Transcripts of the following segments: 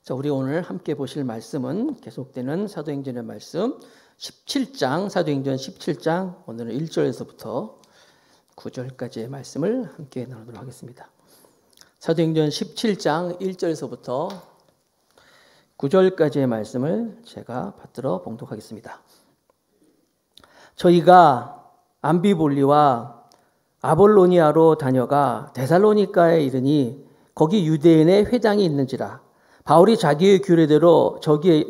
자, 우리 오늘 함께 보실 말씀은 계속되는 사도행전의 말씀 17장, 사도행전 17장 오늘은 1절에서부터 9절까지의 말씀을 함께 나누도록 하겠습니다. 사도행전 17장 1절에서부터 9절까지의 말씀을 제가 받들어 봉독하겠습니다. 저희가 암비볼리와 아볼로니아로 다녀가 데살로니가에 이르니 거기 유대인의 회당이 있는지라. 바울이 자기의 규례대로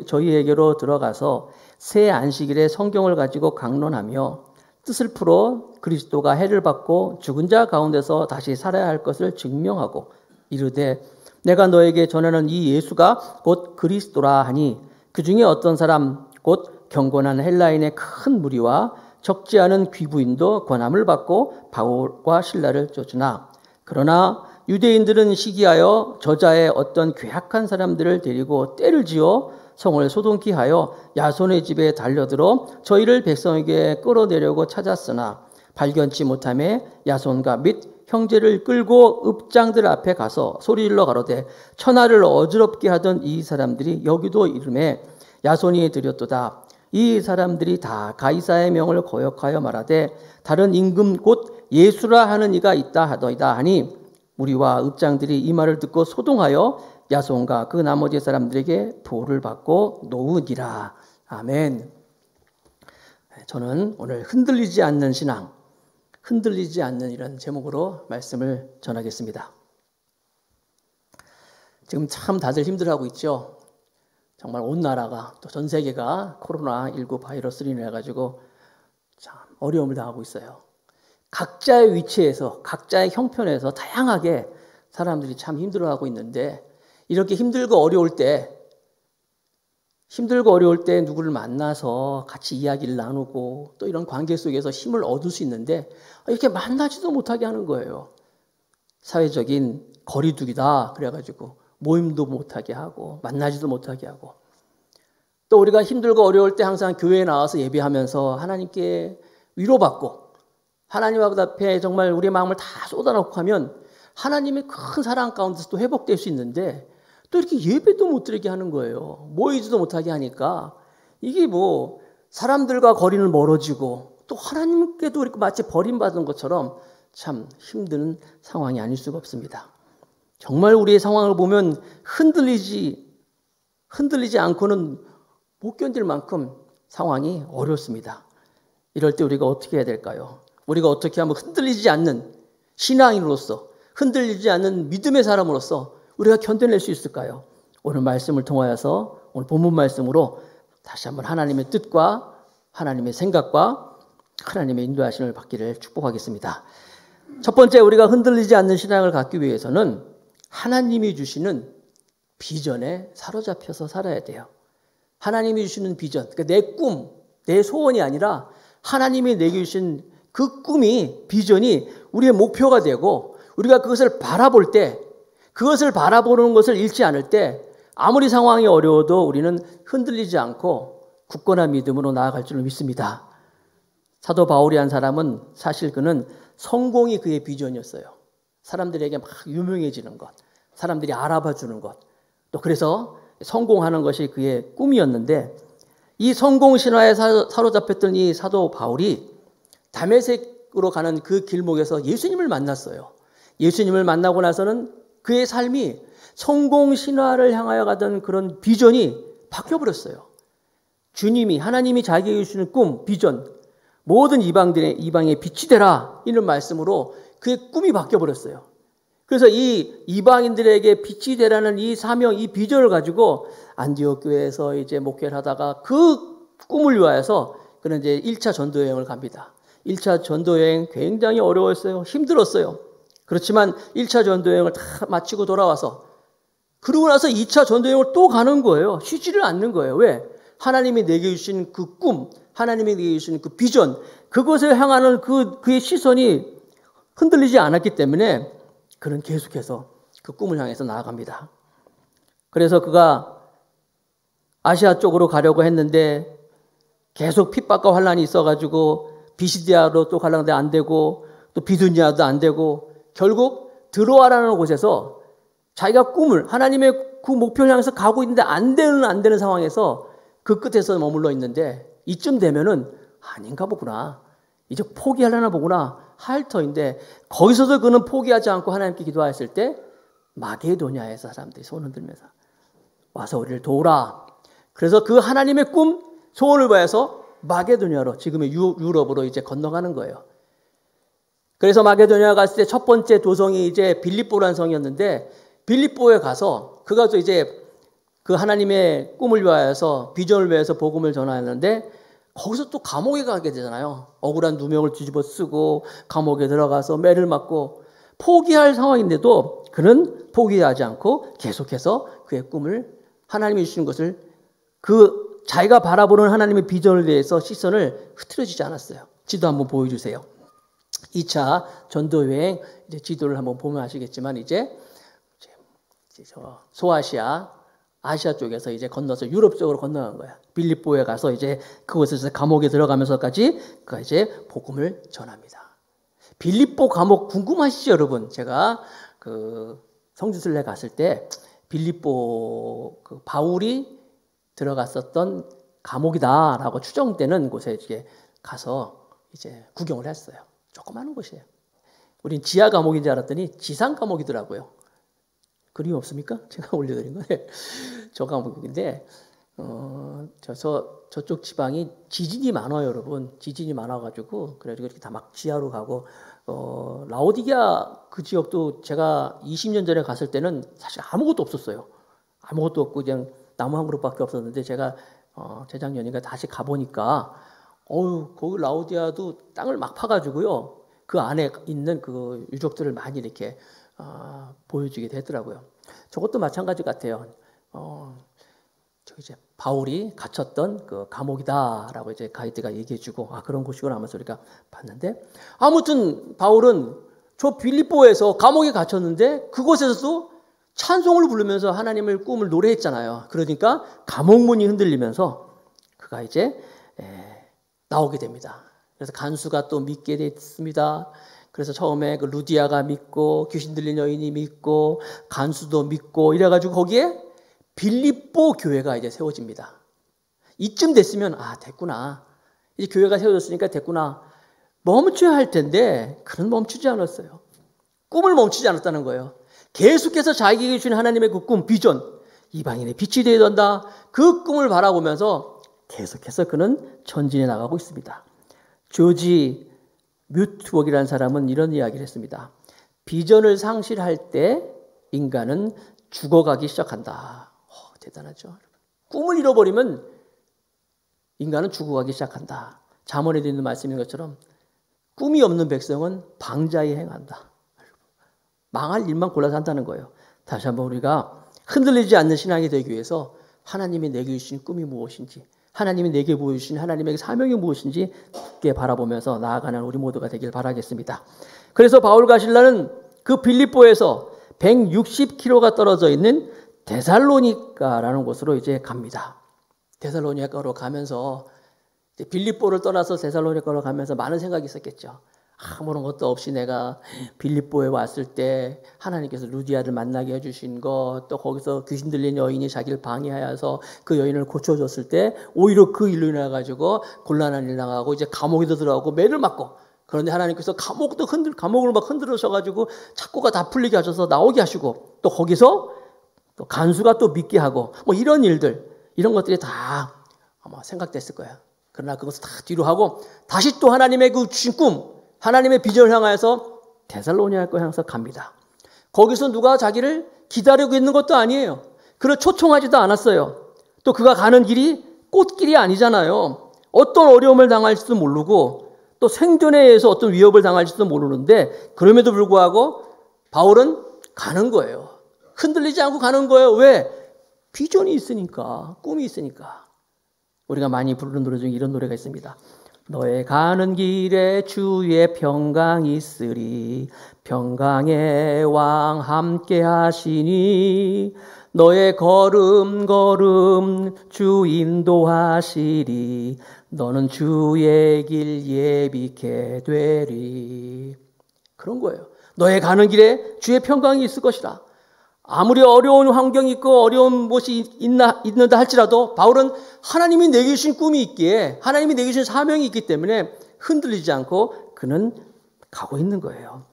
저희에게로 들어가서 새 안식일에 성경을 가지고 강론하며 뜻을 풀어 그리스도가 해를 받고 죽은 자 가운데서 다시 살아야 할 것을 증명하고 이르되 내가 너에게 전하는 이 예수가 곧 그리스도라 하니 그 중에 어떤 사람 곧 경건한 헬라인의 큰 무리와 적지 않은 귀부인도 권함을 받고 바울과 실라를 쫓으나 그러나 유대인들은 시기하여 저자의 어떤 괴악한 사람들을 데리고 떼를 지어 성을 소동케 하여 야손의 집에 달려들어 저희를 백성에게 끌어내려고 찾았으나 발견치 못하매 야손과 및 형제를 끌고 읍장들 앞에 가서 소리질러 가로되 천하를 어지럽게 하던 이 사람들이 여기도 이름에 야손이 드렸도다. 이 사람들이 다 가이사의 명을 거역하여 말하되 다른 임금 곧 예수라 하는 이가 있다 하더이다 하니 우리와 읍장들이 이 말을 듣고 소동하여 야손과 그 나머지 사람들에게 도를 받고 놓으니라. 아멘. 저는 오늘 흔들리지 않는 신앙, 흔들리지 않는 이런 제목으로 말씀을 전하겠습니다. 지금 참 다들 힘들어하고 있죠. 정말 온 나라가 또 전 세계가 코로나19 바이러스로 인해 가지고 참 어려움을 당하고 있어요. 각자의 위치에서 각자의 형편에서 다양하게 사람들이 참 힘들어하고 있는데 이렇게 힘들고 어려울 때 누구를 만나서 같이 이야기를 나누고 또 이런 관계 속에서 힘을 얻을 수 있는데 이렇게 만나지도 못하게 하는 거예요. 사회적인 거리두기다 그래가지고 모임도 못하게 하고 만나지도 못하게 하고 또 우리가 힘들고 어려울 때 항상 교회에 나와서 예배하면서 하나님께 위로받고 하나님 앞에 정말 우리의 마음을 다 쏟아놓고 하면 하나님의 큰 사랑 가운데서 또 회복될 수 있는데 또 이렇게 예배도 못 드리게 하는 거예요. 모이지도 못하게 하니까 이게 뭐 사람들과 거리는 멀어지고 또 하나님께도 이렇게 마치 버림받은 것처럼 참 힘든 상황이 아닐 수가 없습니다. 정말 우리의 상황을 보면 흔들리지 않고는 못 견딜 만큼 상황이 어렵습니다. 이럴 때 우리가 어떻게 해야 될까요? 우리가 어떻게 하면 흔들리지 않는 신앙인으로서 흔들리지 않는 믿음의 사람으로서 우리가 견뎌낼 수 있을까요? 오늘 말씀을 통하여서 오늘 본문 말씀으로 다시 한번 하나님의 뜻과 하나님의 생각과 하나님의 인도하심을 받기를 축복하겠습니다. 첫 번째 우리가 흔들리지 않는 신앙을 갖기 위해서는 하나님이 주시는 비전에 사로잡혀서 살아야 돼요. 하나님이 주시는 비전, 그러니까 내 꿈, 내 소원이 아니라 하나님이 내게 주신 그 꿈이 비전이 우리의 목표가 되고 우리가 그것을 바라볼 때 그것을 바라보는 것을 잃지 않을 때 아무리 상황이 어려워도 우리는 흔들리지 않고 굳건한 믿음으로 나아갈 줄 믿습니다. 사도 바울이 한 사람은 사실 그는 성공이 그의 비전이었어요. 사람들에게 막 유명해지는 것, 사람들이 알아봐 주는 것, 또 그래서 성공하는 것이 그의 꿈이었는데 이 성공 신화에 사로잡혔던 이 사도 바울이 다메섹으로 가는 그 길목에서 예수님을 만났어요. 예수님을 만나고 나서는 그의 삶이 성공 신화를 향하여 가던 그런 비전이 바뀌어버렸어요. 주님이 하나님이 자기에게 주시는 꿈, 비전, 모든 이방의 빛이 되라 이런 말씀으로 그의 꿈이 바뀌어버렸어요. 그래서 이 이방인들에게 빛이 되라는 이 사명, 이 비전을 가지고 안디옥 교회에서 이제 목회를 하다가 그 꿈을 위하여서 그는 이제 1차 전도 여행을 갑니다. 1차 전도 여행 굉장히 어려웠어요. 힘들었어요. 그렇지만 1차 전도 여행을 다 마치고 돌아와서 그러고 나서 2차 전도 여행을 또 가는 거예요. 쉬지를 않는 거예요. 왜? 하나님이 내게 주신 그 꿈, 하나님이 내게 주신 그 비전, 그것을 향하는 그의 시선이 흔들리지 않았기 때문에 그는 계속해서 그 꿈을 향해서 나아갑니다. 그래서 그가 아시아 쪽으로 가려고 했는데 계속 핍박과 환란이 있어가지고 비시디아로 또 가려는데 안 되고 또 비두니아도 안 되고 결국 드로아라는 곳에서 자기가 꿈을, 하나님의 그 목표를 향해서 가고 있는데 안 되는 상황에서 그 끝에서 머물러 있는데 이쯤 되면은 아닌가 보구나. 이제 포기하려나 보구나 할 터인데 거기서도 그는 포기하지 않고 하나님께 기도하였을 때 마게도냐에서 사람들이 손을 들면서 와서 우리를 도우라. 그래서 그 하나님의 꿈, 소원을 보여서 마게도냐로 지금의 유럽으로 이제 건너가는 거예요. 그래서 마게도냐 갔을 때 첫 번째 도성이 이제 빌립보라는 성이었는데 빌립보에 가서 그가 또 이제 그 하나님의 꿈을 위하여서 비전을 위해서 복음을 전하였는데 거기서 또 감옥에 가게 되잖아요. 억울한 누명을 뒤집어 쓰고 감옥에 들어가서 매를 맞고 포기할 상황인데도 그는 포기하지 않고 계속해서 그의 꿈을 하나님이 주신 것을 그 자기가 바라보는 하나님의 비전을 대해서 시선을 흐트러지지 않았어요. 지도 한번 보여주세요. 2차 전도여행 이제 지도를 한번 보면 아시겠지만 이제 저 소아시아 아시아 쪽에서 이제 건너서 유럽 쪽으로 건너간 거야. 빌립보에 가서 이제 그곳에서 감옥에 들어가면서까지 그가 이제 복음을 전합니다. 빌립보 감옥 궁금하시죠, 여러분? 제가 그 성지순례 갔을 때 빌립보 그 바울이 들어갔었던 감옥이다라고 추정되는 곳에 이제 가서 이제 구경을 했어요. 조그마한 곳이에요. 우린 지하 감옥인 줄 알았더니 지상 감옥이더라고요. 그림 없습니까? 제가 올려드린 거예요. 저 감옥인데 저쪽 지방이 지진이 많아요, 여러분. 지진이 많아가지고 그래가지고 이렇게 다 막 지하로 가고 라오디게아 그 지역도 제가 20년 전에 갔을 때는 사실 아무것도 없었어요. 아무것도 없고 그냥 나무 한 그룹밖에 없었는데 제가 재작년인가 다시 가보니까 거기 라오디아도 땅을 막 파가지고요. 그 안에 있는 그 유적들을 많이 이렇게 보여주게 되더라고요. 저것도 마찬가지 같아요. 저기 이제 바울이 갇혔던 그 감옥이다라고 이제 가이드가 얘기해주고 그런 곳이구나 하면서 우리가 봤는데 아무튼 바울은 저 빌립보에서 감옥에 갇혔는데 그곳에서도 찬송을 부르면서 하나님의 꿈을 노래했잖아요. 그러니까 감옥 문이 흔들리면서 그가 이제 나오게 됩니다. 그래서 간수가 또 믿게 됐습니다. 그래서 처음에 그 루디아가 믿고 귀신 들린 여인이 믿고 간수도 믿고 이래가지고 거기에 빌립보 교회가 이제 세워집니다. 이쯤 됐으면 됐구나. 이제 교회가 세워졌으니까 됐구나. 멈춰야 할 텐데 그는 멈추지 않았어요. 꿈을 멈추지 않았다는 거예요. 계속해서 자기에게 주신 하나님의 그 꿈, 비전, 이방인의 빛이 되어야 된다. 그 꿈을 바라보면서 계속해서 그는 전진해 나가고 있습니다. 조지 뮤트웍이라는 사람은 이런 이야기를 했습니다. 비전을 상실할 때 인간은 죽어가기 시작한다. 대단하죠. 꿈을 잃어버리면 인간은 죽어가기 시작한다. 잠언에도 있는 말씀인 것처럼 꿈이 없는 백성은 방자히 행한다. 망할 일만 골라서 한다는 거예요. 다시 한번 우리가 흔들리지 않는 신앙이 되기 위해서 하나님이 내게 주신 꿈이 무엇인지, 하나님이 내게 보여주신 하나님의 사명이 무엇인지 깊게 바라보면서 나아가는 우리 모두가 되길 바라겠습니다. 그래서 바울과 실라는 그 빌립보에서 160km가 떨어져 있는 데살로니가라는 곳으로 이제 갑니다. 데살로니가로 가면서 이제 빌립보를 떠나서 데살로니가로 가면서 많은 생각이 있었겠죠. 아무런 것도 없이 내가 빌립보에 왔을 때 하나님께서 루디아를 만나게 해주신 것, 또 거기서 귀신 들린 여인이 자기를 방해하여서 그 여인을 고쳐줬을 때 오히려 그 일로 인해 가지고 곤란한 일 당하고 이제 감옥에도 들어가고 매를 맞고, 그런데 하나님께서 감옥을 막 흔들으셔가지고 착고가 다 풀리게 하셔서 나오게 하시고, 또 거기서 또 간수가 또 믿게 하고, 뭐 이런 일들, 이런 것들이 다 아마 생각됐을 거예요. 그러나 그것을 다 뒤로 하고 다시 또 하나님의 그 주신 꿈, 하나님의 비전을 향해서 데살로니가를 향해서 갑니다. 거기서 누가 자기를 기다리고 있는 것도 아니에요. 그를 초청하지도 않았어요. 또 그가 가는 길이 꽃길이 아니잖아요. 어떤 어려움을 당할지도 모르고 또 생존에 의해서 어떤 위협을 당할지도 모르는데 그럼에도 불구하고 바울은 가는 거예요. 흔들리지 않고 가는 거예요. 왜? 비전이 있으니까, 꿈이 있으니까. 우리가 많이 부르는 노래 중에 이런 노래가 있습니다. 너의 가는 길에 주의 평강이 있으리, 평강의 왕 함께 하시니, 너의 걸음 주 인도하시리, 너는 주의 길 예비케 되리. 그런 거예요. 너의 가는 길에 주의 평강이 있을 것이다. 아무리 어려운 환경이 있고 어려운 것이 있는다 할지라도 바울은 하나님이 내게 주신 꿈이 있기에 하나님이 내게 주신 사명이 있기 때문에 흔들리지 않고 그는 가고 있는 거예요.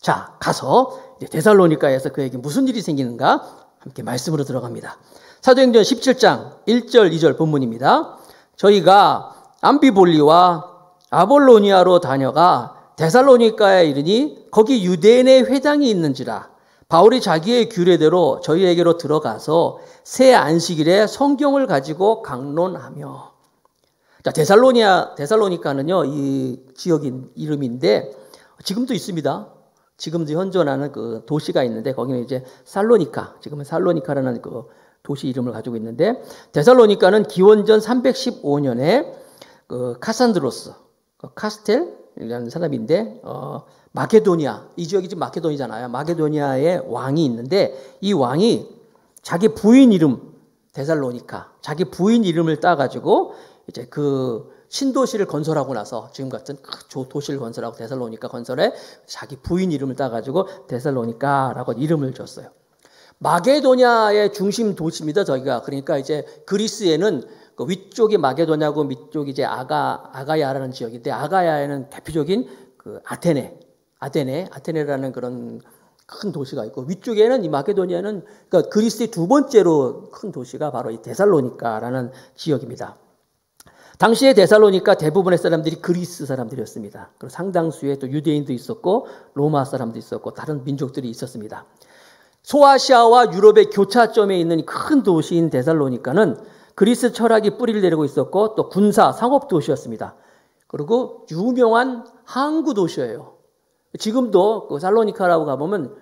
자, 가서 이제 데살로니가에서 그에게 무슨 일이 생기는가 함께 말씀으로 들어갑니다. 사도행전 17장 1절 2절 본문입니다. 저희가 암비볼리와 아볼로니아로 다녀가 데살로니가에 이르니 거기 유대인의 회당이 있는지라 바울이 자기의 규례대로 저희에게로 들어가서 새 안식일에 성경을 가지고 강론하며. 자, 데살로니가는요, 이 지역인 이름인데 지금도 있습니다. 지금도 현존하는 그 도시가 있는데 거기는 이제 살로니카, 지금은 살로니카라는 그 도시 이름을 가지고 있는데 데살로니카는 기원전 315년에 그 카산드로스, 카스텔이라는 사람인데 마케도니아, 이 지역이 지금 마케도니아잖아요. 마케도니아의 왕이 있는데 이 왕이 자기 부인 이름 데살로니카, 자기 부인 이름을 따가지고 이제 그 신도시를 건설하고 나서 지금 같은 도시를 건설하고 데살로니카 건설에 자기 부인 이름을 따가지고 데살로니카라고 이름을 줬어요. 마게도냐의 중심 도시입니다. 저기가. 그러니까 이제 그리스에는 그 위쪽이 마게도냐고 밑쪽이 이제 아가야라는 지역인데 아가야에는 대표적인 그 아테네라는 그런 큰 도시가 있고 위쪽에는 이 마게도니아는 그러니까 그리스의 두 번째로 큰 도시가 바로 이 데살로니카라는 지역입니다. 당시에 데살로니카 대부분의 사람들이 그리스 사람들이었습니다. 그리고 상당수의 또 유대인도 있었고 로마 사람도 있었고 다른 민족들이 있었습니다. 소아시아와 유럽의 교차점에 있는 큰 도시인 데살로니카는 그리스 철학이 뿌리를 내리고 있었고 또 군사 상업 도시였습니다. 그리고 유명한 항구 도시예요. 지금도 그 살로니카라고 가보면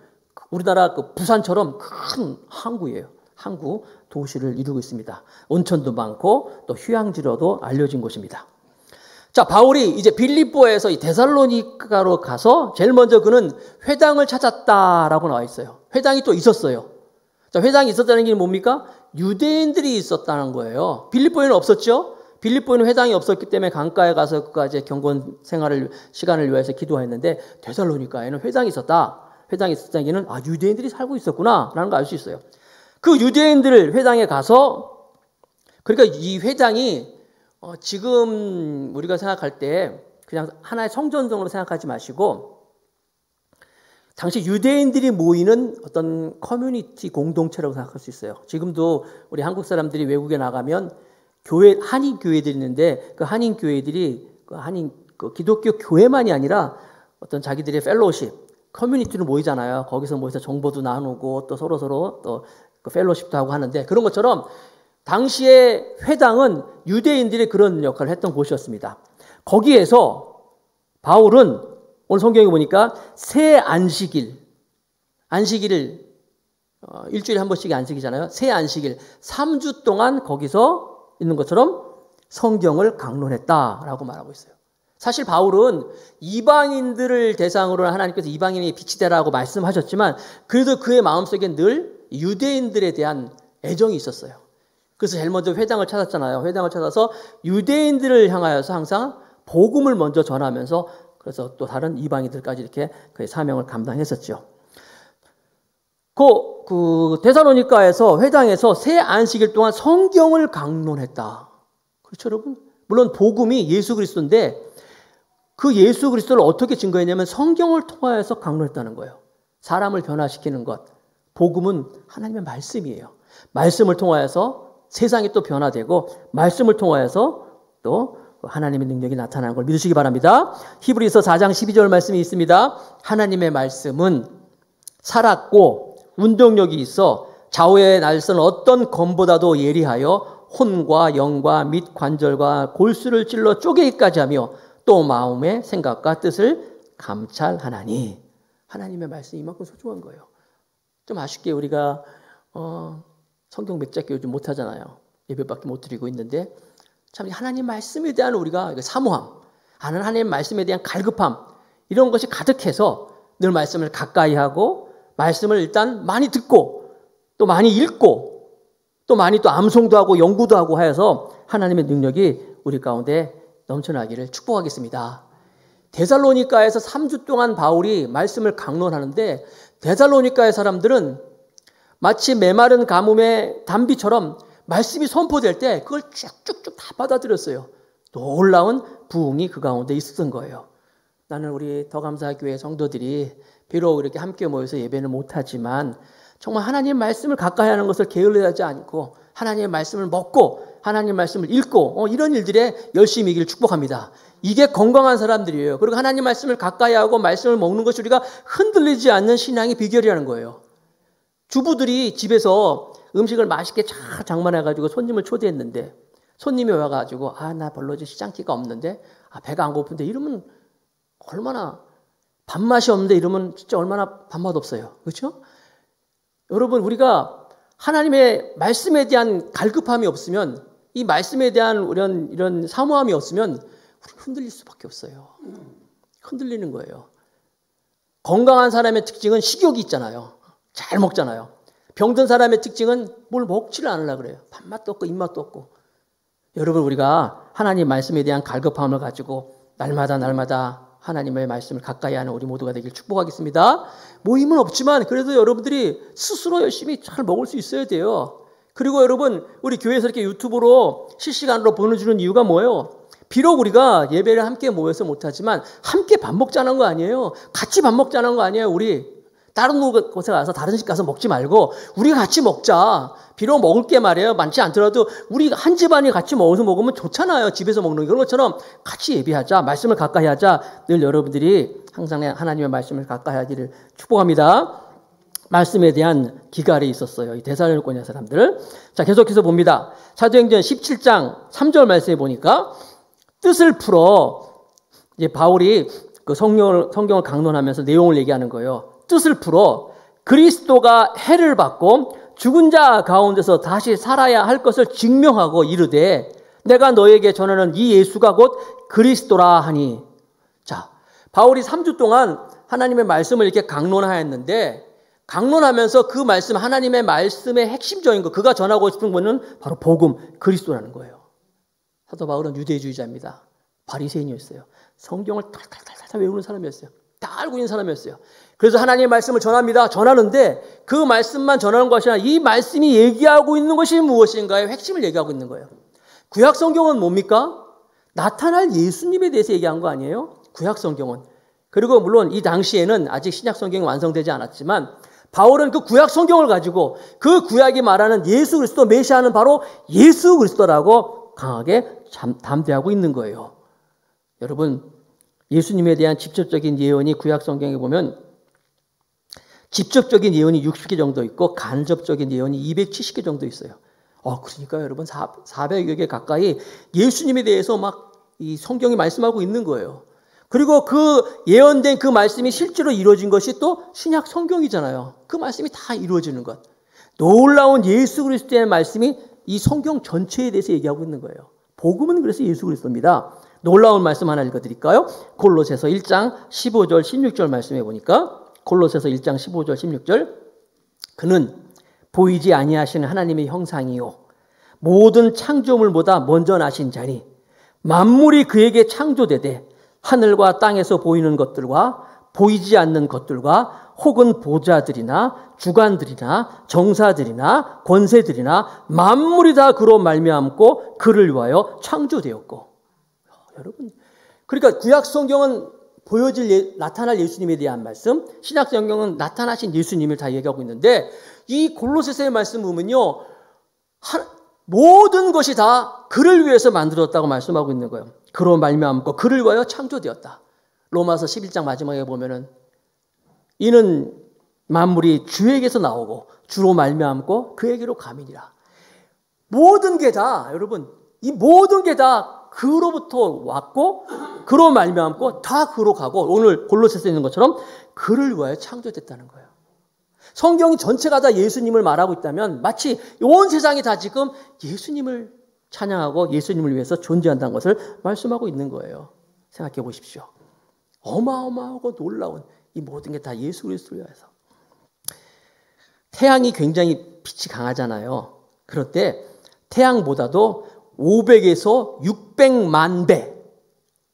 우리나라 그 부산처럼 큰 항구예요. 항구 도시를 이루고 있습니다. 온천도 많고 또 휴양지로도 알려진 곳입니다. 자, 바울이 이제 빌립보에서 이 데살로니카로 가서 제일 먼저 그는 회당을 찾았다라고 나와 있어요. 회당이 또 있었어요. 자, 회당이 있었다는 게 뭡니까? 유대인들이 있었다는 거예요. 빌립보에는 없었죠? 빌립보에는 회당이 없었기 때문에 강가에 가서 그까지 경건 시간을 위해서 기도했는데 데살로니카에는 회당이 있었다. 회당이 있었다는 게는 유대인들이 살고 있었구나라는 걸 알 수 있어요. 그 유대인들 회당에 가서 그러니까 이 회당이 지금 우리가 생각할 때 그냥 하나의 성전성으로 생각하지 마시고 당시 유대인들이 모이는 어떤 커뮤니티 공동체라고 생각할 수 있어요. 지금도 우리 한국 사람들이 외국에 나가면 한인 교회들이 있는데 그 한인 교회들이 그 기독교 교회만이 아니라 어떤 자기들의 펠로우십, 커뮤니티로 모이잖아요. 거기서 모여서 정보도 나누고 또 서로 또 그 펠로우십도 하고 하는데 그런 것처럼 당시의 회당은 유대인들이 그런 역할을 했던 곳이었습니다. 거기에서 바울은 오늘 성경에 보니까 새 안식일을 일주일에 한 번씩 안식이잖아요. 새 안식일 3주 동안 거기서 있는 것처럼 성경을 강론했다라고 말하고 있어요. 사실 바울은 이방인들을 대상으로 하나님께서 이방인의 빛이 되라고 말씀하셨지만 그래도 그의 마음속에 늘 유대인들에 대한 애정이 있었어요. 그래서 제일 먼저 회당을 찾았잖아요. 회당을 찾아서 유대인들을 향하여서 항상 복음을 먼저 전하면서 그래서 또 다른 이방인들까지 이렇게 그의 사명을 감당했었죠. 그 데살로니가에서 회당에서 새 안식일 동안 성경을 강론했다. 그렇죠, 여러분? 물론 복음이 예수 그리스도인데 그 예수 그리스도를 어떻게 증거했냐면 성경을 통하여서 강론했다는 거예요. 사람을 변화시키는 것. 복음은 하나님의 말씀이에요. 말씀을 통하여서 세상이 또 변화되고 말씀을 통하여서 또 하나님의 능력이 나타나는 걸 믿으시기 바랍니다. 히브리서 4장 12절 말씀이 있습니다. 하나님의 말씀은 살았고 운동력이 있어 좌우의 날선 어떤 검보다도 예리하여 혼과 영과 및 관절과 골수를 찔러 쪼개기까지 하며 또 마음의 생각과 뜻을 감찰하나니. 하나님의 말씀이 이만큼 소중한 거예요. 좀 아쉽게 우리가 성경 몇 잡기 요즘 못하잖아요. 예배밖에 못 드리고 있는데 참 하나님 말씀에 대한 우리가 사모함, 하나님 말씀에 대한 갈급함 이런 것이 가득해서 늘 말씀을 가까이 하고 말씀을 일단 많이 듣고 또 많이 읽고 또 많이 또 암송도 하고 연구도 하고 하여서 하나님의 능력이 우리 가운데 넘쳐나기를 축복하겠습니다. 데살로니가에서 3주 동안 바울이 말씀을 강론하는데 데살로니가의 사람들은 마치 메마른 가뭄의 단비처럼 말씀이 선포될 때 그걸 쭉쭉쭉 다 받아들였어요. 놀라운 부흥이 그 가운데 있었던 거예요. 나는 우리 더감사교회 성도들이 비록 이렇게 함께 모여서 예배는 못하지만 정말 하나님의 말씀을 가까이 하는 것을 게을리하지 않고 하나님의 말씀을 먹고 하나님의 말씀을 읽고 이런 일들에 열심히이기를 축복합니다. 이게 건강한 사람들이에요. 그리고 하나님 말씀을 가까이 하고 말씀을 먹는 것이 우리가 흔들리지 않는 신앙의 비결이라는 거예요. 주부들이 집에서 음식을 맛있게 잘 장만해가지고 손님을 초대했는데 손님이 와가지고 나 별로 시장기가 없는데 배가 안 고픈데 이러면 얼마나 밥맛이 없는데 이러면 진짜 얼마나 밥맛 없어요. 그렇죠? 여러분 우리가 하나님의 말씀에 대한 갈급함이 없으면 이 말씀에 대한 이런 사모함이 없으면 우리 흔들릴 수밖에 없어요. 흔들리는 거예요. 건강한 사람의 특징은 식욕이 있잖아요. 잘 먹잖아요. 병든 사람의 특징은 뭘 먹지를 않으려고 그래요. 밥맛도 없고 입맛도 없고. 여러분 우리가 하나님 말씀에 대한 갈급함을 가지고 날마다 하나님의 말씀을 가까이 하는 우리 모두가 되길 축복하겠습니다. 모임은 없지만 그래도 여러분들이 스스로 열심히 잘 먹을 수 있어야 돼요. 그리고 여러분 우리 교회에서 이렇게 유튜브로 실시간으로 보내주는 이유가 뭐예요? 비록 우리가 예배를 함께 모여서 못하지만 함께 밥 먹자는 거 아니에요. 같이 밥 먹자는 거 아니에요. 우리 다른 곳에 가서 다른 집 가서 먹지 말고 우리가 같이 먹자. 비록 먹을 게 말이에요. 많지 않더라도 우리 한 집안이 같이 모여서 먹으면 좋잖아요. 집에서 먹는 그런 것처럼 같이 예배하자. 말씀을 가까이 하자. 늘 여러분들이 항상 하나님의 말씀을 가까이 하기를 축복합니다. 말씀에 대한 기갈이 있었어요. 이 데살로니가 사람들. 자, 계속해서 봅니다. 사도행전 17장 3절 말씀에 보니까 뜻을 풀어 이제 바울이 그 성경을 강론하면서 내용을 얘기하는 거예요. 뜻을 풀어 그리스도가 해를 받고 죽은 자 가운데서 다시 살아야 할 것을 증명하고 이르되 내가 너에게 전하는 이 예수가 곧 그리스도라 하니. 자, 바울이 3주 동안 하나님의 말씀을 이렇게 강론하였는데 강론하면서 그 말씀, 하나님의 말씀의 핵심적인 거, 그가 전하고 싶은 것은 바로 복음, 그리스도라는 거예요. 사도 바울은 유대주의자입니다. 바리새인이었어요. 성경을 탈탈탈탈 외우는 사람이었어요. 다 알고 있는 사람이었어요. 그래서 하나님의 말씀을 전합니다. 전하는데 그 말씀만 전하는 것이 아니라 이 말씀이 얘기하고 있는 것이 무엇인가의 핵심을 얘기하고 있는 거예요. 구약 성경은 뭡니까? 나타날 예수님에 대해서 얘기한 거 아니에요? 구약 성경은. 그리고 물론 이 당시에는 아직 신약 성경이 완성되지 않았지만 바울은 그 구약 성경을 가지고 그 구약이 말하는 예수 그리스도 메시아는 바로 예수 그리스도라고 강하게 담대하고 있는 거예요. 여러분, 예수님에 대한 직접적인 예언이 구약 성경에 보면 직접적인 예언이 60개 정도 있고 간접적인 예언이 270개 정도 있어요. 그러니까 여러분 400여 개 가까이 예수님에 대해서 막 이 성경이 말씀하고 있는 거예요. 그리고 그 예언된 그 말씀이 실제로 이루어진 것이 또 신약 성경이잖아요. 그 말씀이 다 이루어지는 것. 놀라운 예수 그리스도의 말씀이 이 성경 전체에 대해서 얘기하고 있는 거예요. 복음은 그래서 예수 그리스도입니다. 놀라운 말씀 하나 읽어드릴까요? 골로새서 1장 15절 16절 말씀해 보니까 골로새서 1장 15절 16절 그는 보이지 아니하시는 하나님의 형상이요 모든 창조물보다 먼저 나신 자니 만물이 그에게 창조되되 하늘과 땅에서 보이는 것들과 보이지 않는 것들과 혹은 보좌들이나 주관들이나 정사들이나 권세들이나 만물이 다 그로 말미암고 그를 위하여 창조되었고. 여러분, 그러니까 구약 성경은 나타날 예수님에 대한 말씀, 신약 성경은 나타나신 예수님을 다 얘기하고 있는데 이 골로새서의 말씀 보면요, 모든 것이 다 그를 위해서 만들었다고 말씀하고 있는 거예요. 그로 말미암고 그를 위하여 창조되었다. 로마서 11장 마지막에 보면은 이는 만물이 주에게서 나오고 주로 말미암고 그에게로 감이니라. 모든 게 다 여러분, 이 모든 게 다 그로부터 왔고 그로 말미암고 다 그로 가고 오늘 골로새서에 있는 것처럼 그를 위하여 창조됐다는 거예요. 성경이 전체가 다 예수님을 말하고 있다면 마치 온 세상이 다 지금 예수님을 찬양하고 예수님을 위해서 존재한다는 것을 말씀하고 있는 거예요. 생각해 보십시오. 어마어마하고 놀라운 이 모든 게 다 예수 그리스도를 위해서. 태양이 굉장히 빛이 강하잖아요. 그럴 때 태양보다도 500에서 600만 배,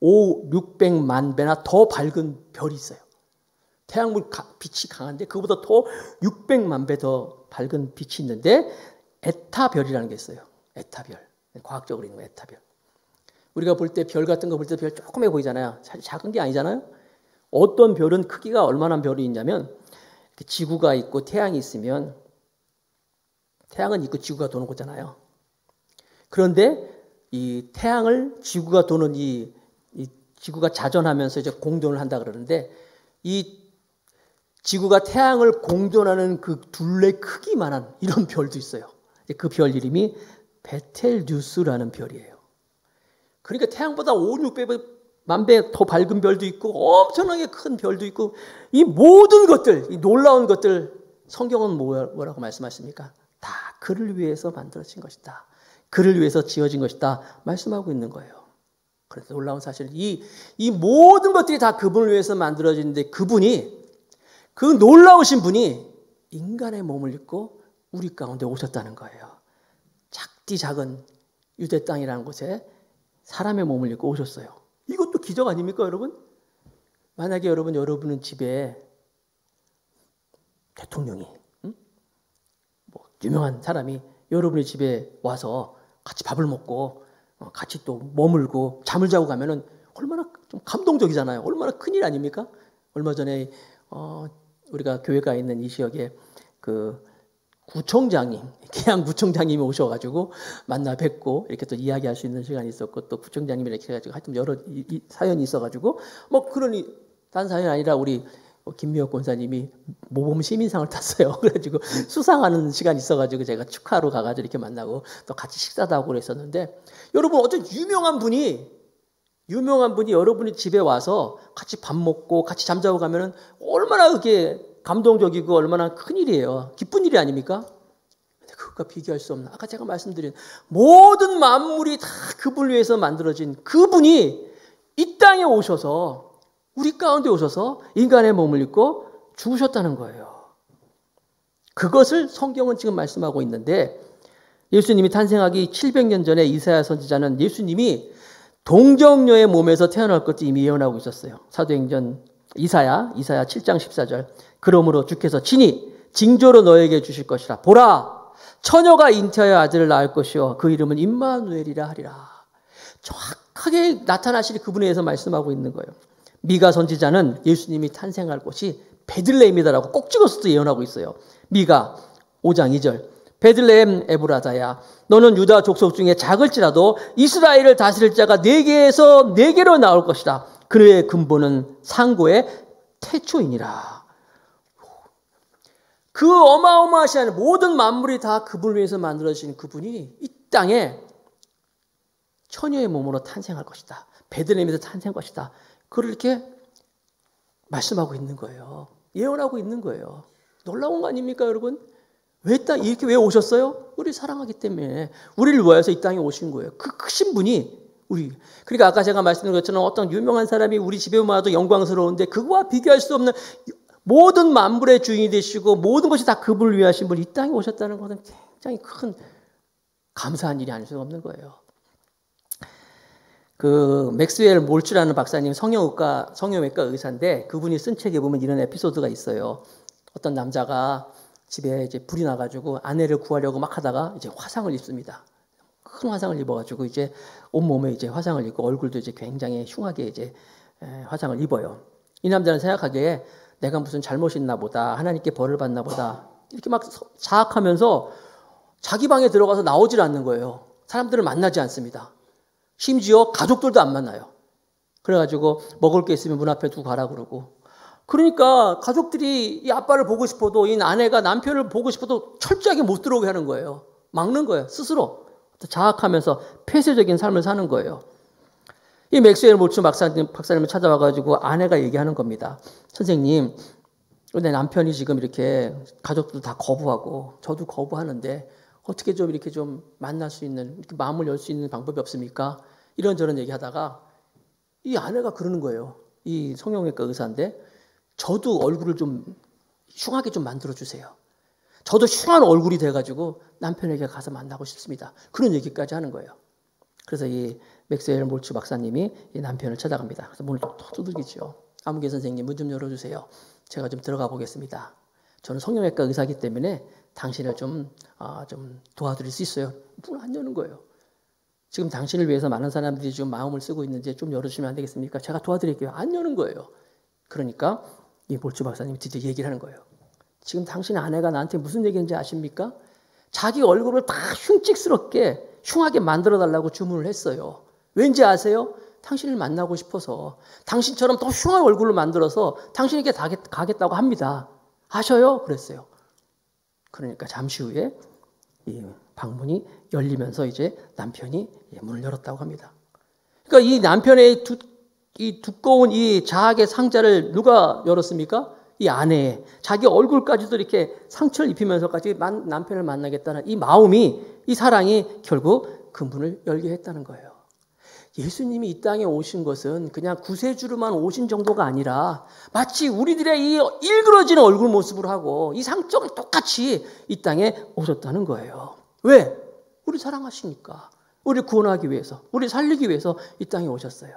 600만 배나 더 밝은 별이 있어요. 태양빛 빛이 강한데 그보다 더 600만 배 더 밝은 빛이 있는데 에타별이라는 게 있어요. 에타별. 과학적으로 있는 거 에타별. 우리가 볼 때 별 같은 거 볼 때 별 조그매 보이잖아요. 사실 작은 게 아니잖아요. 어떤 별은 크기가 얼마나 별이 있냐면 지구가 있고 태양이 있으면 태양은 있고 지구가 도는 거잖아요. 그런데 이 태양을 지구가 도는 이 지구가 자전하면서 이제 공전을 한다 그러는데 이 지구가 태양을 공전하는 그 둘레 크기만한 이런 별도 있어요. 그 별 이름이 베텔뉴스라는 별이에요. 그러니까 태양보다 5, 600만 배 더 밝은 별도 있고 엄청나게 큰 별도 있고 이 모든 것들, 이 놀라운 것들 성경은 뭐라고 말씀하십니까? 다 그를 위해서 만들어진 것이다. 그를 위해서 지어진 것이다. 말씀하고 있는 거예요. 그래서 놀라운 사실 이 모든 것들이 다 그분을 위해서 만들어지는데 그분이 그 놀라우신 분이 인간의 몸을 입고 우리 가운데 오셨다는 거예요. 작디 작은 유대 땅이라는 곳에 사람의 몸을 입고 오셨어요. 이것도 기적 아닙니까, 여러분? 만약에 여러분은 집에 대통령이, 뭐 유명한 사람이 여러분의 집에 와서 같이 밥을 먹고 같이 또 머물고 잠을 자고 가면은 얼마나 좀 감동적이잖아요. 얼마나 큰일 아닙니까? 얼마 전에 우리가 교회가 있는 이 지역에 그 구청장님, 계양구청장님이 오셔가지고 만나 뵙고 이렇게 또 이야기할 수 있는 시간이 있었고 또 구청장님이 이렇게 해가지고 하여튼 여러 사연이 있어가지고 뭐 그러니 딴 사연이 아니라 우리 김미혁 권사님이 모범 시민상을 탔어요. 그래가지고 수상하는 시간이 있어가지고 제가 축하하러 가가지고 이렇게 만나고 또 같이 식사도 하고 그랬었는데 여러분 어떤 유명한 분이 여러분이 집에 와서 같이 밥 먹고 같이 잠자고 가면은 얼마나 그게 감동적이고 얼마나 큰 일이에요. 기쁜 일이 아닙니까? 근데 그것과 비교할 수 없는 아까 제가 말씀드린 모든 만물이 다 그분을 위해서 만들어진 그분이 이 땅에 오셔서 우리 가운데 오셔서 인간의 몸을 입고 죽으셨다는 거예요. 그것을 성경은 지금 말씀하고 있는데 예수님이 탄생하기 700년 전에 이사야 선지자는 예수님이 동정녀의 몸에서 태어날 것을 이미 예언하고 있었어요. 사도행전 이사야 7장 14절 그러므로 주께서 친히 징조로 너에게 주실 것이라 보라 처녀가 잉태하여 아들을 낳을 것이요 그 이름은 임마누엘이라 하리라. 정확하게 나타나실 그분에 대해서 말씀하고 있는 거예요. 미가 선지자는 예수님이 탄생할 곳이 베들레헴이다라고 꼭 찍어서도 예언하고 있어요. 미가 5장 2절 베들레헴 에브라다야 너는 유다 족속 중에 작을지라도 이스라엘을 다스릴 자가 네개에서 네개로 나올 것이다. 그의 근본은 상고의 태초이니라. 그 어마어마하신 모든 만물이 다 그분을 위해서 만들어진 그분이 이 땅에 처녀의 몸으로 탄생할 것이다. 베들레헴에서 탄생할 것이다. 그걸 이렇게 말씀하고 있는 거예요. 예언하고 있는 거예요. 놀라운 거 아닙니까, 여러분? 왜 오셨어요? 우리 사랑하기 때문에 우리를 위해서 이 땅에 오신 거예요. 그 크신 분이 그러니까 아까 제가 말씀드린 것처럼 어떤 유명한 사람이 우리 집에 와도 영광스러운데 그거와 비교할 수 없는 모든 만물의 주인이 되시고 모든 것이 다 그분을 위하신 분이 이 땅에 오셨다는 것은 굉장히 큰 감사한 일이 아닐 수 없는 거예요. 그 맥스웰 몰츠라는 박사님 성형외과 의사인데 그분이 쓴 책에 보면 이런 에피소드가 있어요. 어떤 남자가 집에 이제 불이 나가지고 아내를 구하려고 막 하다가 이제 화상을 입습니다. 큰 화상을 입어가지고 이제 온몸에 이제 화상을 입고 얼굴도 이제 굉장히 흉하게 이제 화상을 입어요. 이 남자는 생각하기에 내가 무슨 잘못이 있나 보다, 하나님께 벌을 받나 보다 이렇게 막 자학하면서 자기 방에 들어가서 나오질 않는 거예요. 사람들을 만나지 않습니다. 심지어 가족들도 안 만나요. 그래가지고 먹을 게 있으면 문 앞에 두고 가라 그러고. 그러니까 가족들이 이 아빠를 보고 싶어도 이 아내가 남편을 보고 싶어도 철저하게 못 들어오게 하는 거예요. 막는 거예요. 스스로. 자학하면서 폐쇄적인 삶을 사는 거예요. 이 맥스웰 몰츠 박사님을 찾아와가지고 아내가 얘기하는 겁니다. 선생님, 내 남편이 지금 이렇게 가족도 다 거부하고 저도 거부하는데 어떻게 좀 이렇게 좀 만날 수 있는, 이렇게 마음을 열 수 있는 방법이 없습니까? 이런저런 얘기하다가 이 아내가 그러는 거예요. 이 성형외과 의사인데 저도 얼굴을 좀 흉하게 좀 만들어주세요. 저도 흉한 얼굴이 돼가지고 남편에게 가서 만나고 싶습니다. 그런 얘기까지 하는 거예요. 그래서 이 맥스웰 몰츠 박사님이 이 남편을 찾아갑니다. 그래서 문을 톡 두들기죠. 아무개 선생님 문 좀 열어주세요. 제가 좀 들어가 보겠습니다. 저는 성형외과 의사이기 때문에 당신을 좀 도와드릴 수 있어요. 문을 안 여는 거예요. 지금 당신을 위해서 많은 사람들이 좀 마음을 쓰고 있는데 좀 열어주시면 안 되겠습니까? 제가 도와드릴게요. 안 여는 거예요. 그러니까 이 몰주 박사님이 드디어 얘기를 하는 거예요. 지금 당신 아내가 나한테 무슨 얘기인지 아십니까? 자기 얼굴을 다 흉측스럽게 흉하게 만들어달라고 주문을 했어요. 왠지 아세요? 당신을 만나고 싶어서 당신처럼 더 흉한 얼굴로 만들어서 당신에게 가겠다고 합니다. 아셔요? 그랬어요. 그러니까 잠시 후에 이 방문이 열리면서 이제 남편이 문을 열었다고 합니다. 그러니까 이 남편의 이 두꺼운 이 자학의 상자를 누가 열었습니까? 이 아내의 자기 얼굴까지도 이렇게 상처를 입히면서까지 남편을 만나겠다는 이 마음이, 이 사랑이 결국 그 문을 열게 했다는 거예요. 예수님이 이 땅에 오신 것은 그냥 구세주로만 오신 정도가 아니라 마치 우리들의 이 일그러지는 얼굴 모습을 하고 이 상처를 똑같이 이 땅에 오셨다는 거예요. 왜? 우리 사랑하시니까. 우리 구원하기 위해서, 우리 살리기 위해서 이 땅에 오셨어요.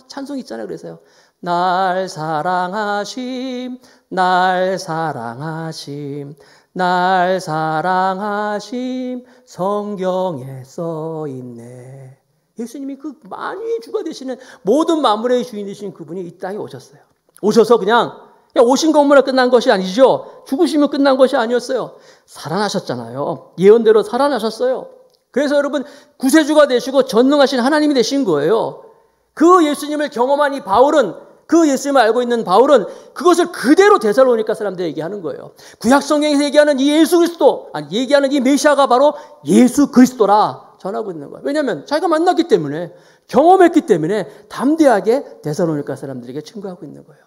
찬송 있잖아요. 그래서요. 날 사랑하심, 날 사랑하심, 날 사랑하심 성경에 써있네. 예수님이 그 만유의 주가 되시는 모든 만물의 주인 되신 그분이 이 땅에 오셨어요. 오셔서 그냥 오신 것만으로 끝난 것이 아니죠. 죽으시면 끝난 것이 아니었어요. 살아나셨잖아요. 예언대로 살아나셨어요. 그래서 여러분 구세주가 되시고 전능하신 하나님이 되신 거예요. 그 예수님을 경험한 이 바울은, 그 예수님을 알고 있는 바울은 그것을 그대로 데살로니가 사람들에게 얘기하는 거예요. 구약 성경에서 얘기하는 이 예수 그리스도, 얘기하는 이 메시아가 바로 예수 그리스도라 전하고 있는 거예요. 왜냐하면 자기가 만났기 때문에, 경험했기 때문에 담대하게 데살로니가 사람들에게 증거하고 있는 거예요.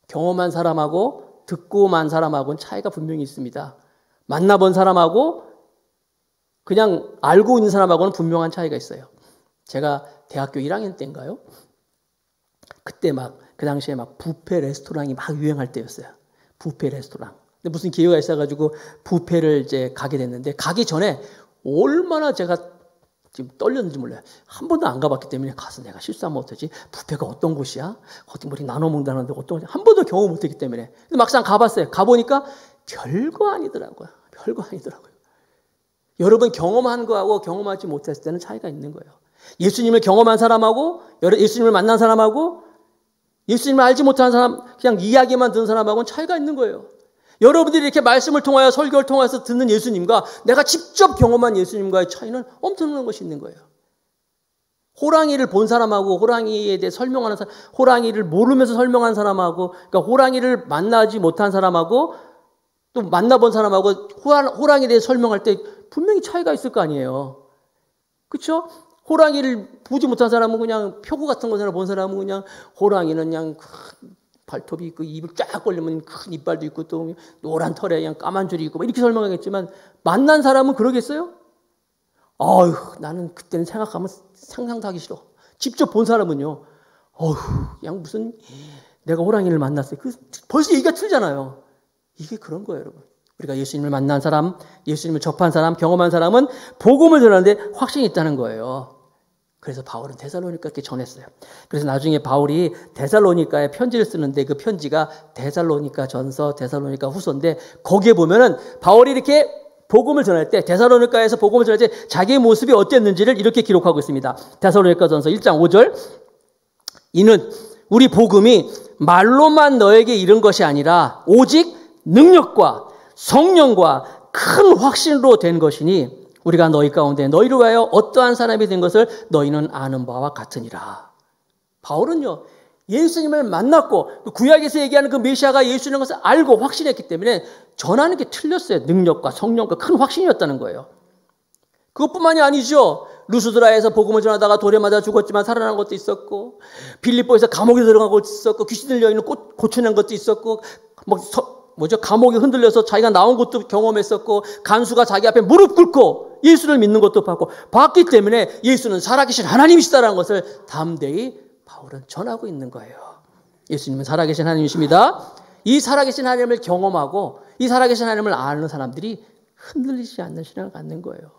경험한 사람하고 듣고만 사람하고는 차이가 분명히 있습니다. 만나본 사람하고 그냥 알고 있는 사람하고는 분명한 차이가 있어요. 제가 대학교 1학년 때인가요? 그때 그 당시에 뷔페 레스토랑이 막 유행할 때였어요. 뷔페 레스토랑. 근데 무슨 기회가 있어가지고 뷔페를 이제 가게 됐는데, 가기 전에 얼마나 제가 지금 떨렸는지 몰라요. 한 번도 안 가봤기 때문에 가서 내가 실수하면 어떡하지? 뷔페가 어떤 곳이야? 어디 뭐 나눠 먹는다는데 어떤 곳이야? 한 번도 경험 못했기 때문에. 근데 막상 가봤어요. 가보니까 별거 아니더라고요. 별거 아니더라고요. 여러분 경험한 거하고 경험하지 못했을 때는 차이가 있는 거예요. 예수님을 경험한 사람하고, 예수님을 만난 사람하고, 예수님을 알지 못하는 사람, 그냥 이야기만 듣는 사람하고는 차이가 있는 거예요. 여러분들이 이렇게 말씀을 통하여, 설교를 통해서 듣는 예수님과 내가 직접 경험한 예수님과의 차이는 엄청난 것이 있는 거예요. 호랑이를 본 사람하고 호랑이에 대해 설명하는 사람, 호랑이를 모르면서 설명한 사람하고, 그러니까 호랑이를 만나지 못한 사람하고 또 만나본 사람하고 호랑이에 대해 설명할 때 분명히 차이가 있을 거 아니에요. 그렇죠? 호랑이를 보지 못한 사람은 그냥 표고 같은 것을 본 사람은 그냥 호랑이는 그냥 발톱이 있고 입을 쫙 벌리면 큰 이빨도 있고 또 노란 털에 그냥 까만 줄이 있고 이렇게 설명하겠지만, 만난 사람은 그러겠어요? 어휴, 나는 그때는 생각하면 상상도 하기 싫어. 직접 본 사람은요, 어휴, 그냥 무슨 내가 호랑이를 만났어요. 벌써 얘기가 틀리잖아요. 이게 그런 거예요, 여러분. 우리가 예수님을 만난 사람, 예수님을 접한 사람, 경험한 사람은 복음을 전하는데 확신이 있다는 거예요. 그래서 바울은 데살로니가께 전했어요. 그래서 나중에 바울이 데살로니가에 편지를 쓰는데 그 편지가 데살로니가 전서, 데살로니가 후서인데, 거기에 보면은 바울이 이렇게 복음을 전할 때, 데살로니가에서 복음을 전할 때 자기의 모습이 어땠는지를 이렇게 기록하고 있습니다. 데살로니가 전서 1장 5절. 이는 우리 복음이 말로만 너에게 이른 것이 아니라 오직 능력과 성령과 큰 확신으로 된 것이니 우리가 너희 가운데 너희를 위하여 어떠한 사람이 된 것을 너희는 아는 바와 같으니라. 바울은요, 예수님을 만났고 구약에서 얘기하는 그 메시아가 예수님인 것을 알고 확신했기 때문에 전하는 게 틀렸어요. 능력과 성령과 큰 확신이었다는 거예요. 그것뿐만이 아니죠. 루스드라에서 복음을 전하다가 돌에 맞아 죽었지만 살아난 것도 있었고, 빌립보에서 감옥에 들어간 것도 있었고, 귀신 들려 있는 고쳐낸 것도 있었고, 감옥이 흔들려서 자기가 나온 것도 경험했었고, 간수가 자기 앞에 무릎 꿇고 예수를 믿는 것도 봤기 때문에 예수는 살아계신 하나님이시다라는 것을 담대히 바울은 전하고 있는 거예요. 예수님은 살아계신 하나님이십니다. 이 살아계신 하나님을 경험하고 이 살아계신 하나님을 아는 사람들이 흔들리지 않는 신앙을 갖는 거예요.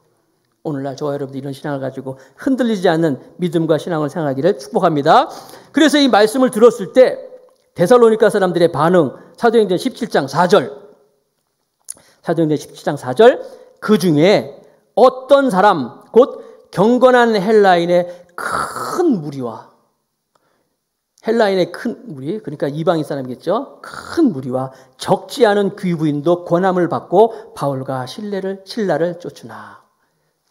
오늘날 저와 여러분들이 이런 신앙을 가지고 흔들리지 않는 믿음과 신앙을 생활하기를 축복합니다. 그래서 이 말씀을 들었을 때 데살로니가 사람들의 반응, 사도행전 17장 4절. 사도행전 17장 4절. 그 중에 어떤 사람, 곧 경건한 헬라인의 큰 무리와, 헬라인의 큰 무리, 그러니까 이방인 사람이겠죠. 큰 무리와 적지 않은 귀부인도 권함을 받고 바울과 신라를 쫓으나.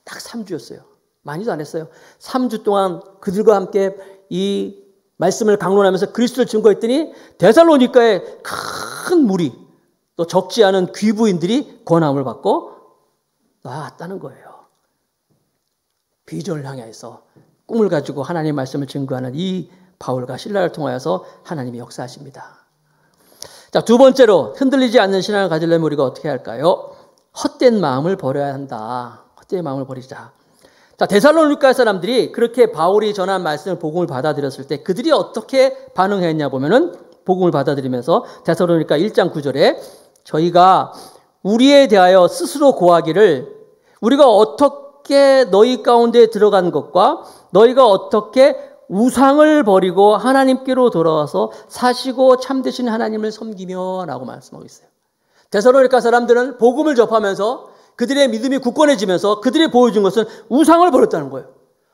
딱 3주였어요. 많이도 안 했어요. 3주 동안 그들과 함께 이 말씀을 강론하면서 그리스도를 증거했더니 데살로니가의 큰 무리, 또 적지 않은 귀부인들이 권함을 받고 나왔다는 거예요. 비전을 향해서 꿈을 가지고 하나님의 말씀을 증거하는 이 바울과 신라를 통하여서 하나님이 역사하십니다. 자, 두 번째로 흔들리지 않는 신앙을 가지려면 우리가 어떻게 할까요? 헛된 마음을 버려야 한다. 헛된 마음을 버리자. 자, 데살로니가 사람들이 그렇게 바울이 전한 말씀을 복음을 받아들였을 때 그들이 어떻게 반응했냐 보면은 복음을 받아들이면서 데살로니가 1장 9절에 저희가 우리에 대하여 스스로 고하기를 우리가 어떻게 너희 가운데 들어간 것과 너희가 어떻게 우상을 버리고 하나님께로 돌아와서 사시고 참되신 하나님을 섬기며 라고 말씀하고 있어요. 데살로니가 사람들은 복음을 접하면서 그들의 믿음이 굳건해지면서 그들이 보여준 것은 우상을 버렸다는 거예요.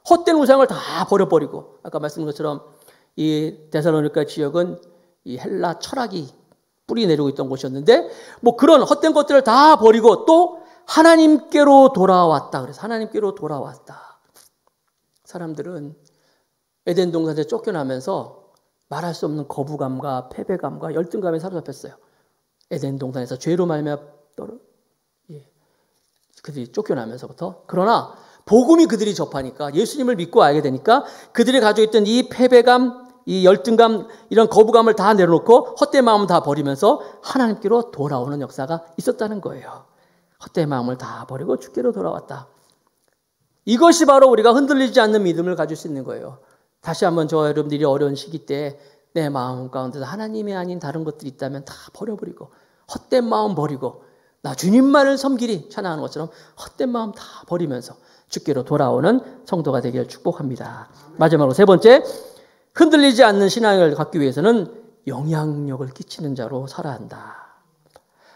헛된 우상을 다 버려버리고, 아까 말씀드린 것처럼 이 데살로니가 지역은 이 헬라 철학이 뿌리 내리고 있던 곳이었는데, 뭐 그런 헛된 것들을 다 버리고 또 하나님께로 돌아왔다. 그래서 하나님께로 돌아왔다. 사람들은 에덴 동산에 쫓겨나면서 말할 수 없는 거부감과 패배감과 열등감에 사로잡혔어요. 에덴 동산에서 죄로 말미암아 그들이 쫓겨나면서부터. 그러나 복음이 그들이 접하니까, 예수님을 믿고 알게 되니까 그들이 가지고 있던 이 패배감, 이 열등감, 이런 거부감을 다 내려놓고 헛된 마음을 다 버리면서 하나님께로 돌아오는 역사가 있었다는 거예요. 헛된 마음을 다 버리고 주께로 돌아왔다. 이것이 바로 우리가 흔들리지 않는 믿음을 가질 수 있는 거예요. 다시 한번 저와 여러분들이 어려운 시기 때 내 마음 가운데서 하나님이 아닌 다른 것들이 있다면 다 버려버리고, 헛된 마음 버리고 나 주님만을 섬기리 찬양하는 것처럼 헛된 마음 다 버리면서 주께로 돌아오는 성도가 되기를 축복합니다. 마지막으로 세 번째, 흔들리지 않는 신앙을 갖기 위해서는 영향력을 끼치는 자로 살아야 한다.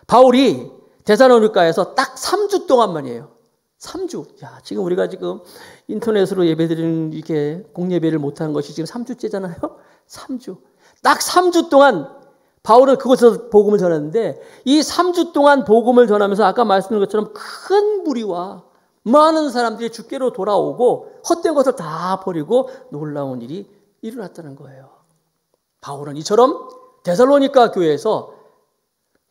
바울이 데살로니가에서 딱 3주 동안만이에요. 3주. 야, 지금 우리가 지금 인터넷으로 예배드리는 이렇게 공예배를 못하는 것이 지금 3주째잖아요. 3주. 딱 3주 동안 바울은 그곳에서 복음을 전했는데, 이 3주 동안 복음을 전하면서 아까 말씀드린 것처럼 큰 무리와 많은 사람들이 주께로 돌아오고 헛된 것을 다 버리고 놀라운 일이 일어났다는 거예요. 바울은 이처럼 데살로니가 교회에서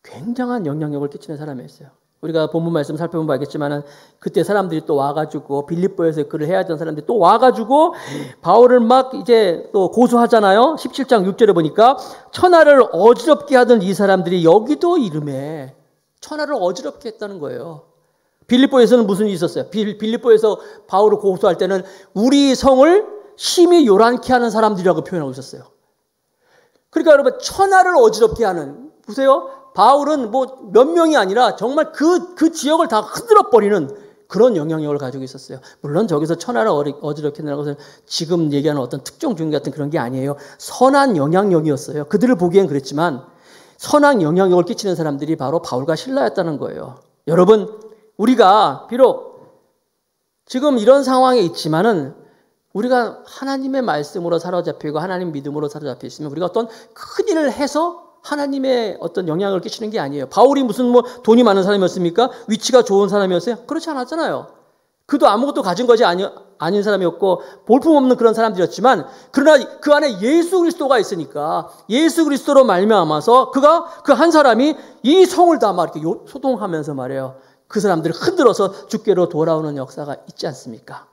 굉장한 영향력을 끼치는 사람이었어요. 우리가 본문 말씀 살펴보면 알겠지만은 그때 사람들이 또 와가지고 빌립보에서 글을 해야 하던 사람들이 또 와가지고 바울을 막 이제 또 고소하잖아요. 17장 6절에 보니까 천하를 어지럽게 하던 이 사람들이 여기도 이름에 천하를 어지럽게 했다는 거예요. 빌립보에서는 무슨 일이 있었어요? 빌립보에서 바울을 고소할 때는 우리 성을 심히 요란케 하는 사람들이라고 표현하고 있었어요. 그러니까 여러분, 천하를 어지럽게 하는, 보세요. 바울은 뭐 몇 명이 아니라 정말 그 지역을 다 흔들어 버리는 그런 영향력을 가지고 있었어요. 물론 저기서 천하를 어지럽게 한다는 것은 지금 얘기하는 어떤 특정 주의 같은 그런 게 아니에요. 선한 영향력이었어요. 그들을 보기엔 그랬지만 선한 영향력을 끼치는 사람들이 바로 바울과 신라였다는 거예요. 여러분, 우리가 비록 지금 이런 상황에 있지만은 우리가 하나님의 말씀으로 사로잡히고 하나님 믿음으로 사로잡혀 있으면 우리가 어떤 큰 일을 해서 하나님의 어떤 영향을 끼치는 게 아니에요. 바울이 무슨 뭐 돈이 많은 사람이었습니까? 위치가 좋은 사람이었어요? 그렇지 않았잖아요. 그도 아무것도 가진 것이 아닌 사람이었고 볼품없는 그런 사람들이었지만, 그러나 그 안에 예수 그리스도가 있으니까 예수 그리스도로 말미암아서 그 한 사람이 이 성을 다 막 이렇게 소동하면서 말이에요. 그 사람들을 흔들어서 주께로 돌아오는 역사가 있지 않습니까?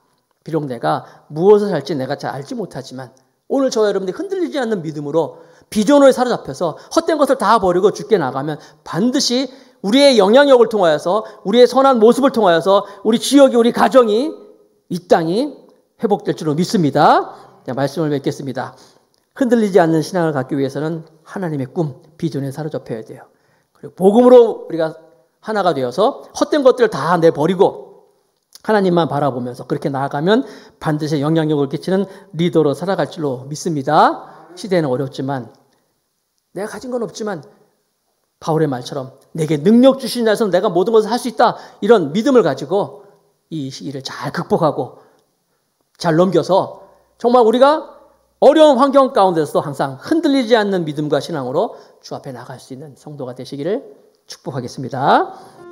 비록 내가 무엇을 할지 내가 잘 알지 못하지만 오늘 저와 여러분들이 흔들리지 않는 믿음으로 비전을 사로잡혀서 헛된 것을 다 버리고 주께 나가면 반드시 우리의 영향력을 통하여서, 우리의 선한 모습을 통하여서 우리 지역이, 우리 가정이, 이 땅이 회복될 줄로 믿습니다. 자, 말씀을 맺겠습니다. 흔들리지 않는 신앙을 갖기 위해서는 하나님의 꿈, 비전에 사로잡혀야 돼요. 그리고 복음으로 우리가 하나가 되어서 헛된 것들을 다 내버리고 하나님만 바라보면서 그렇게 나아가면 반드시 영향력을 끼치는 리더로 살아갈 줄로 믿습니다. 시대는 어렵지만 내가 가진 건 없지만 바울의 말처럼 내게 능력 주신 자에서 내가 모든 것을 할 수 있다. 이런 믿음을 가지고 이 시기를 잘 극복하고 잘 넘겨서 정말 우리가 어려운 환경 가운데서도 항상 흔들리지 않는 믿음과 신앙으로 주 앞에 나갈 수 있는 성도가 되시기를 축복하겠습니다.